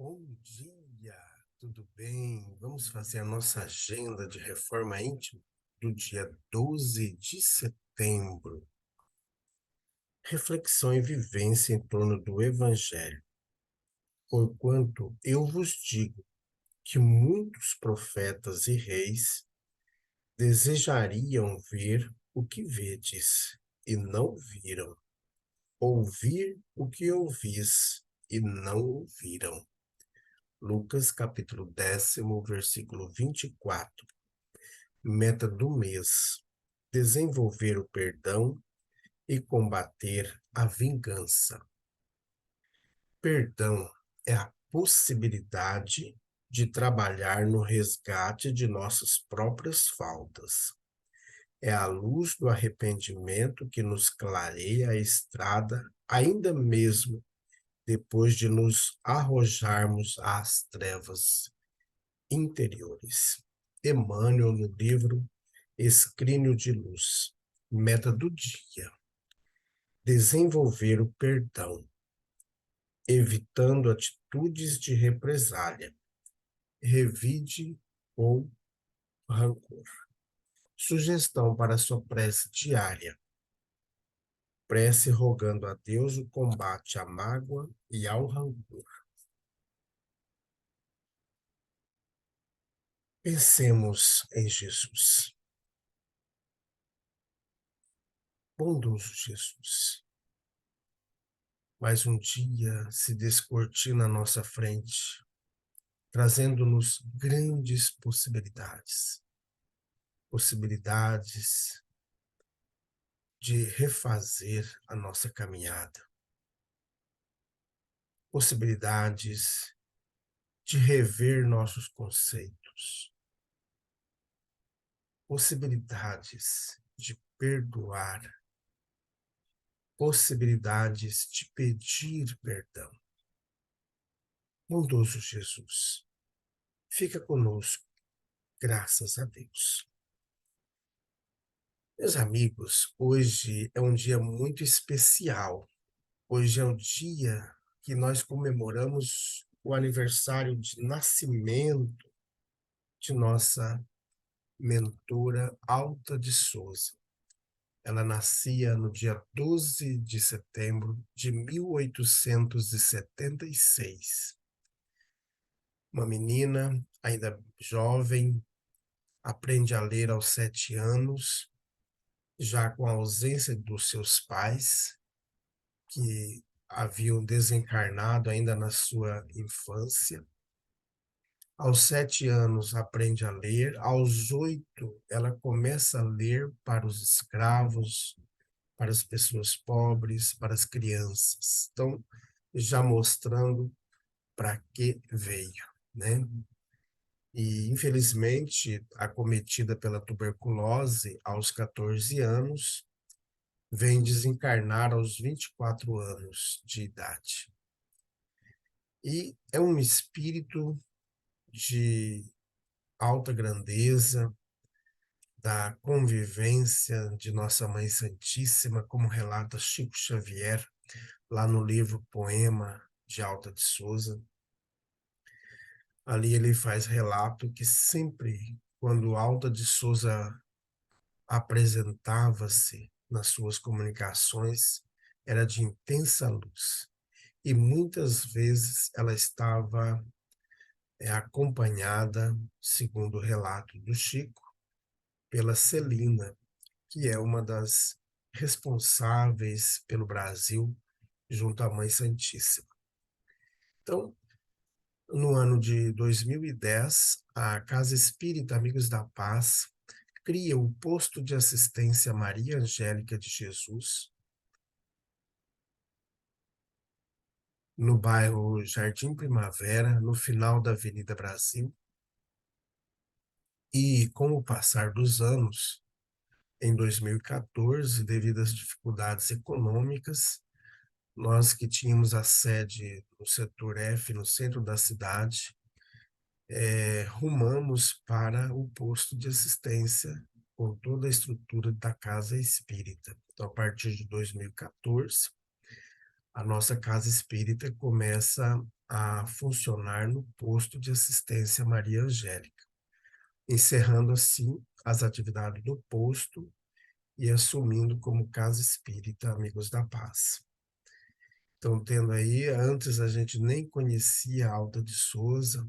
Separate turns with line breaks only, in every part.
Bom dia, tudo bem? Vamos fazer a nossa agenda de reforma íntima do dia 12 de setembro. Reflexão e vivência em torno do Evangelho. Porquanto eu vos digo que muitos profetas e reis desejariam ver o que vedes e não viram, ouvir o que ouvis e não ouviram. Lucas capítulo 10, versículo 24. Meta do mês: desenvolver o perdão e combater a vingança. Perdão é a possibilidade de trabalhar no resgate de nossas próprias faltas. É a luz do arrependimento que nos clareia a estrada, ainda mesmo depois de nos arrojarmos às trevas interiores. Emmanuel, no livro Escrínio de Luz. Meta do dia: desenvolver o perdão, evitando atitudes de represália, revide ou rancor. Sugestão para sua prece diária: prece rogando a Deus o combate à mágoa e ao rancor. Pensemos em Jesus. Bondoso Jesus, mais um dia se descortina à nossa frente, trazendo-nos grandes possibilidades. Possibilidades de refazer a nossa caminhada. Possibilidades de rever nossos conceitos. Possibilidades de perdoar. Possibilidades de pedir perdão. Bondoso Jesus, fica conosco, graças a Deus. Meus amigos, hoje é um dia muito especial. Hoje é o dia que nós comemoramos o aniversário de nascimento de nossa mentora Alta de Souza. Ela nascia no dia 12 de setembro de 1876. Uma menina ainda jovem, aprende a ler aos 7 anos, já com a ausência dos seus pais, que haviam desencarnado ainda na sua infância. Aos 7 anos aprende a ler, aos 8 ela começa a ler para os escravos, para as pessoas pobres, para as crianças. Então, já mostrando para que veio, né? E, infelizmente, acometida pela tuberculose aos 14 anos, vem desencarnar aos 24 anos de idade. E é um espírito de alta grandeza, da convivência de Nossa Mãe Santíssima, como relata Chico Xavier, lá no livro Poema de Alta de Souza. Ali ele faz relato que sempre, quando Alta de Souza apresentava-se nas suas comunicações, era de intensa luz. E muitas vezes ela estava acompanhada, segundo o relato do Chico, pela Celina, que é uma das responsáveis pelo Brasil junto à Mãe Santíssima. Então, no ano de 2010, a Casa Espírita Amigos da Paz cria o posto de assistência Maria Angélica de Jesus, no bairro Jardim Primavera, no final da Avenida Brasil. E com o passar dos anos, em 2014, devido às dificuldades econômicas, nós que tínhamos a sede no setor F, no centro da cidade, rumamos para o posto de assistência com toda a estrutura da Casa Espírita. Então, a partir de 2014, a nossa Casa Espírita começa a funcionar no posto de assistência Maria Angélica, encerrando assim as atividades do posto e assumindo como Casa Espírita Amigos da Paz. Então, tendo aí, antes a gente nem conhecia a Alta de Souza,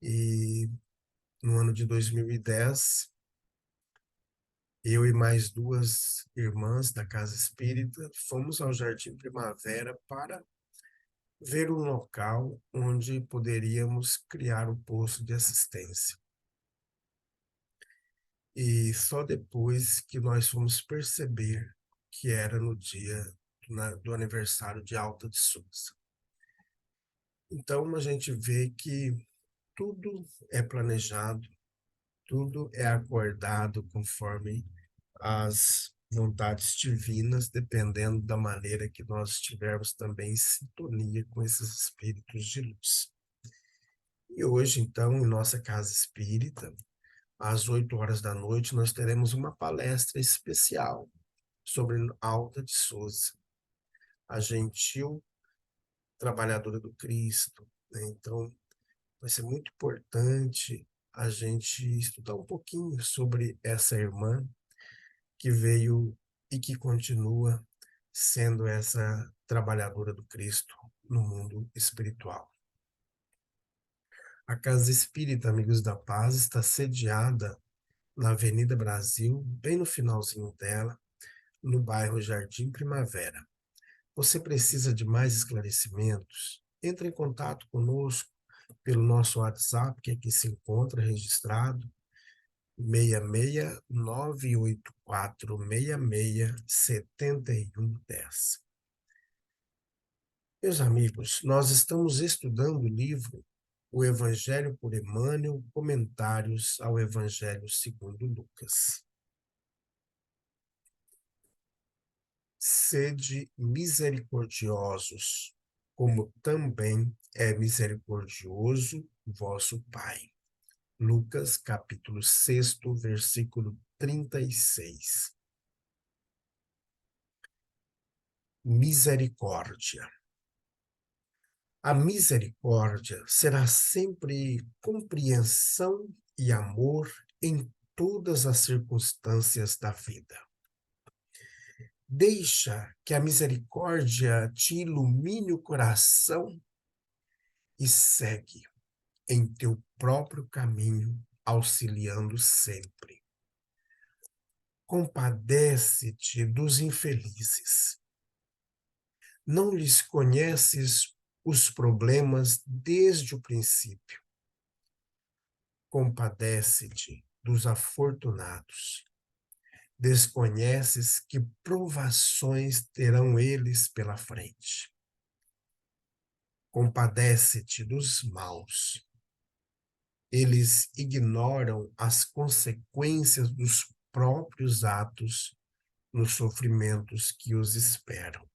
e no ano de 2010, eu e mais duas irmãs da Casa Espírita fomos ao Jardim Primavera para ver um local onde poderíamos criar o posto de assistência. E só depois que nós fomos perceber que era no dia do aniversário de Alta de Souza. Então a gente vê que tudo é planejado, tudo é acordado conforme as vontades divinas, dependendo da maneira que nós estivermos também em sintonia com esses espíritos de luz. E hoje, então, em nossa casa espírita, às 8 horas da noite, nós teremos uma palestra especial sobre Alta de Souza, a gentil trabalhadora do Cristo, né? Então, vai ser muito importante a gente estudar um pouquinho sobre essa irmã que veio e que continua sendo essa trabalhadora do Cristo no mundo espiritual. A Casa Espírita Amigos da Paz está sediada na Avenida Brasil, bem no finalzinho dela, no bairro Jardim Primavera. Você precisa de mais esclarecimentos? Entre em contato conosco pelo nosso WhatsApp, que aqui se encontra registrado, 66984667110. Meus amigos, nós estamos estudando o livro O Evangelho por Emmanuel, Comentários ao Evangelho segundo Lucas. Sede misericordiosos, como também é misericordioso vosso Pai. Lucas, capítulo 6, versículo 36. Misericórdia. A misericórdia será sempre compreensão e amor em todas as circunstâncias da vida. Deixa que a misericórdia te ilumine o coração e segue em teu próprio caminho, auxiliando sempre. Compadece-te dos infelizes. Não lhes conheces os problemas desde o princípio. Compadece-te dos afortunados. Desconheces que provações terão eles pela frente. Compadece-te dos maus. Eles ignoram as consequências dos próprios atos nos sofrimentos que os esperam.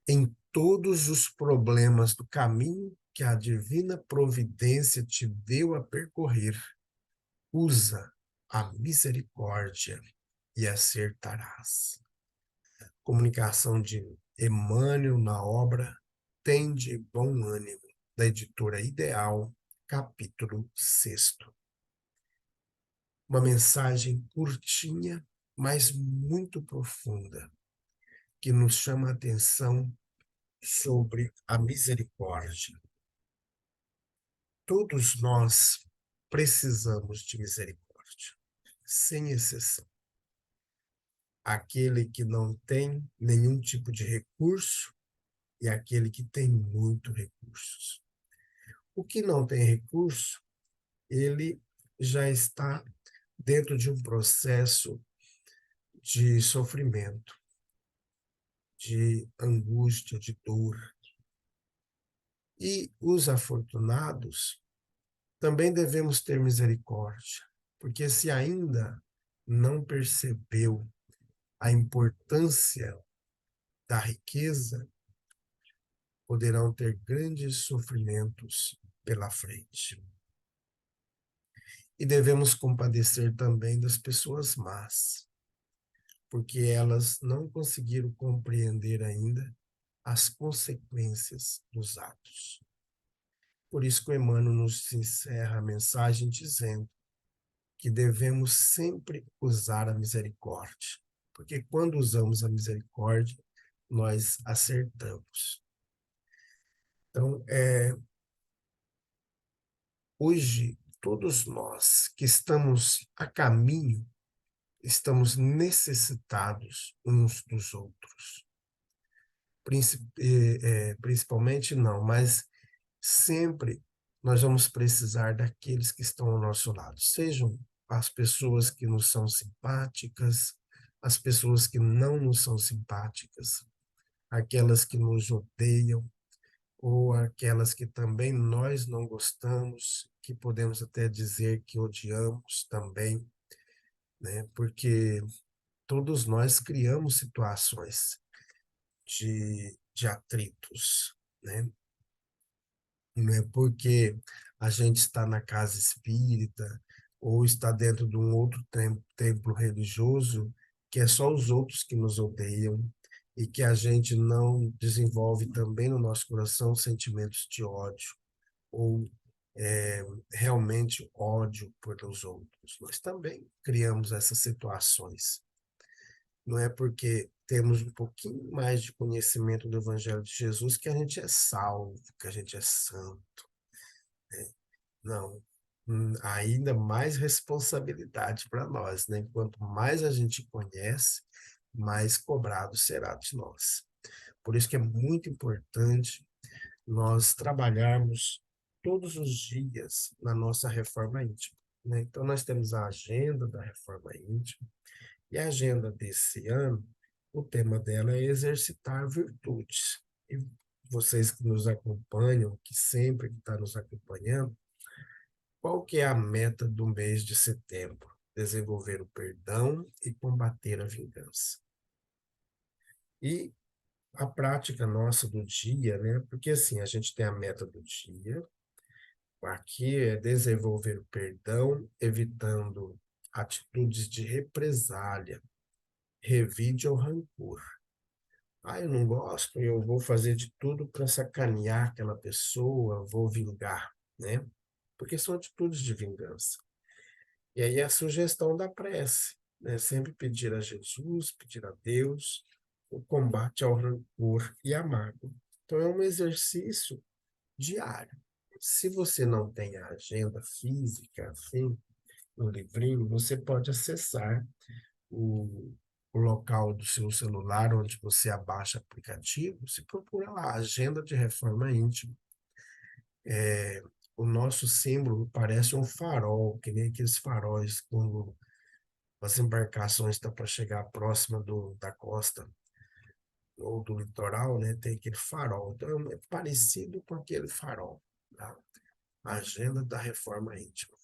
Em todos os problemas do caminho que a divina providência te deu a percorrer, usa a misericórdia e acertarás. Comunicação de Emmanuel na obra Tende Bom Ânimo, da editora Ideal, capítulo 6. Uma mensagem curtinha, mas muito profunda, que nos chama a atenção sobre a misericórdia. Todos nós precisamos de misericórdia, sem exceção. Aquele que não tem nenhum tipo de recurso e aquele que tem muito recursos. O que não tem recurso, ele já está dentro de um processo de sofrimento, de angústia, de dor. E os afortunados também devemos ter misericórdia, porque se ainda não percebeu a importância da riqueza, poderão ter grandes sofrimentos pela frente. E devemos compadecer também das pessoas más, porque elas não conseguiram compreender ainda as consequências dos atos. Por isso que o Emmanuel nos encerra a mensagem dizendo que devemos sempre usar a misericórdia, porque quando usamos a misericórdia, nós acertamos. Então, hoje, todos nós que estamos a caminho, estamos necessitados uns dos outros. Principalmente não, mas sempre nós vamos precisar daqueles que estão ao nosso lado, sejam as pessoas que nos são simpáticas, as pessoas que não nos são simpáticas, aquelas que nos odeiam, ou aquelas que também nós não gostamos, que podemos até dizer que odiamos também, né? Porque todos nós criamos situações de atritos, né? Não é porque a gente está na casa espírita ou está dentro de um outro templo religioso que é só os outros que nos odeiam e que a gente não desenvolve também no nosso coração sentimentos de ódio ou realmente ódio pelos outros. Nós também criamos essas situações. Não é porque temos um pouquinho mais de conhecimento do Evangelho de Jesus que a gente é salvo, que a gente é santo. Não. Ainda mais responsabilidade para nós, né? Quanto mais a gente conhece, mais cobrado será de nós. Por isso que é muito importante nós trabalharmos todos os dias na nossa reforma íntima, né? Então, nós temos a agenda da reforma íntima, e a agenda desse ano, o tema dela é exercitar virtudes. E vocês que nos acompanham, que sempre estão nos acompanhando, qual que é a meta do mês de setembro? Desenvolver o perdão e combater a vingança. E a prática nossa do dia, né? Porque assim, a gente tem a meta do dia, aqui é desenvolver o perdão, evitando atitudes de represália, revide ou rancor. Ah, eu não gosto, eu vou fazer de tudo para sacanear aquela pessoa, vou vingar, né? Porque são atitudes de vingança. E aí a sugestão da prece, né? Sempre pedir a Jesus, pedir a Deus o combate ao rancor e à mágoa. Então é um exercício diário. Se você não tem a agenda física, assim, no livrinho, você pode acessar o, o local do seu celular onde você abaixa aplicativo, se procura lá, Agenda de Reforma Íntima. O nosso símbolo parece um farol, que nem aqueles faróis quando as embarcações estão para chegar próxima da costa ou do litoral, né? Tem aquele farol. Então é parecido com aquele farol, tá? Agenda da Reforma Íntima.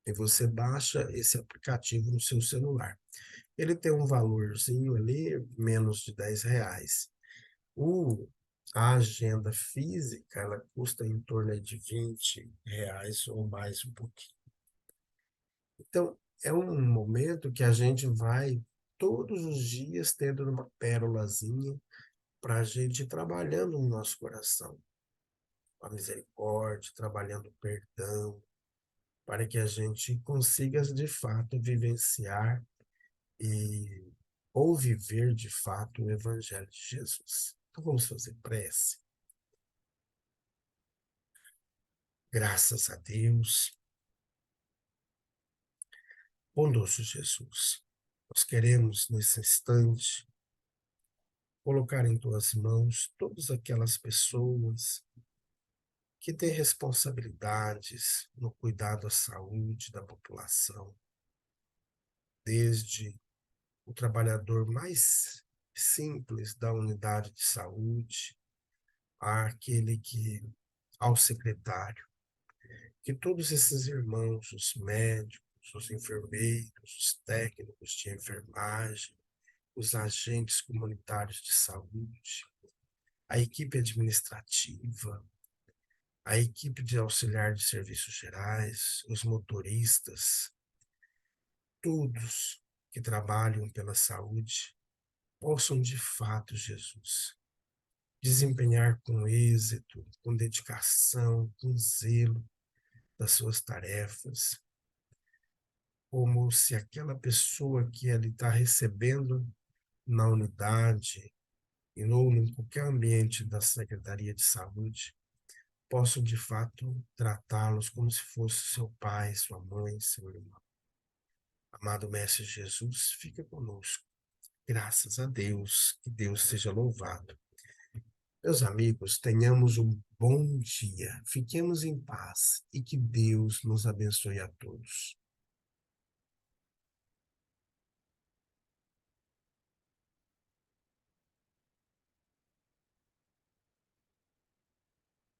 E você baixa esse aplicativo no seu celular. Ele tem um valorzinho ali, menos de R$ 10. O, a agenda física, ela custa em torno de R$ 20 ou mais um pouquinho. Então, é um momento que a gente vai todos os dias tendo uma pérolazinha para a gente ir trabalhando no nosso coração, a misericórdia, trabalhando o perdão, para que a gente consiga de fato vivenciar e ou viver de fato o Evangelho de Jesus. Então vamos fazer prece. Graças a Deus, bondoso Jesus, nós queremos nesse instante colocar em tuas mãos todas aquelas pessoas que têm responsabilidades no cuidado à saúde da população, desde o trabalhador mais simples da unidade de saúde, àquele que, ao secretário, que todos esses irmãos, os médicos, os enfermeiros, os técnicos de enfermagem, os agentes comunitários de saúde, a equipe administrativa, a equipe de auxiliar de serviços gerais, os motoristas, todos que trabalham pela saúde, possam de fato, Jesus, desempenhar com êxito, com dedicação, com zelo das suas tarefas, como se aquela pessoa que ele está recebendo na unidade ou em qualquer ambiente da Secretaria de Saúde, possam de fato tratá-los como se fosse seu pai, sua mãe, seu irmão. Amado Mestre Jesus, fica conosco. Graças a Deus, que Deus seja louvado. Meus amigos, tenhamos um bom dia, fiquemos em paz e que Deus nos abençoe a todos.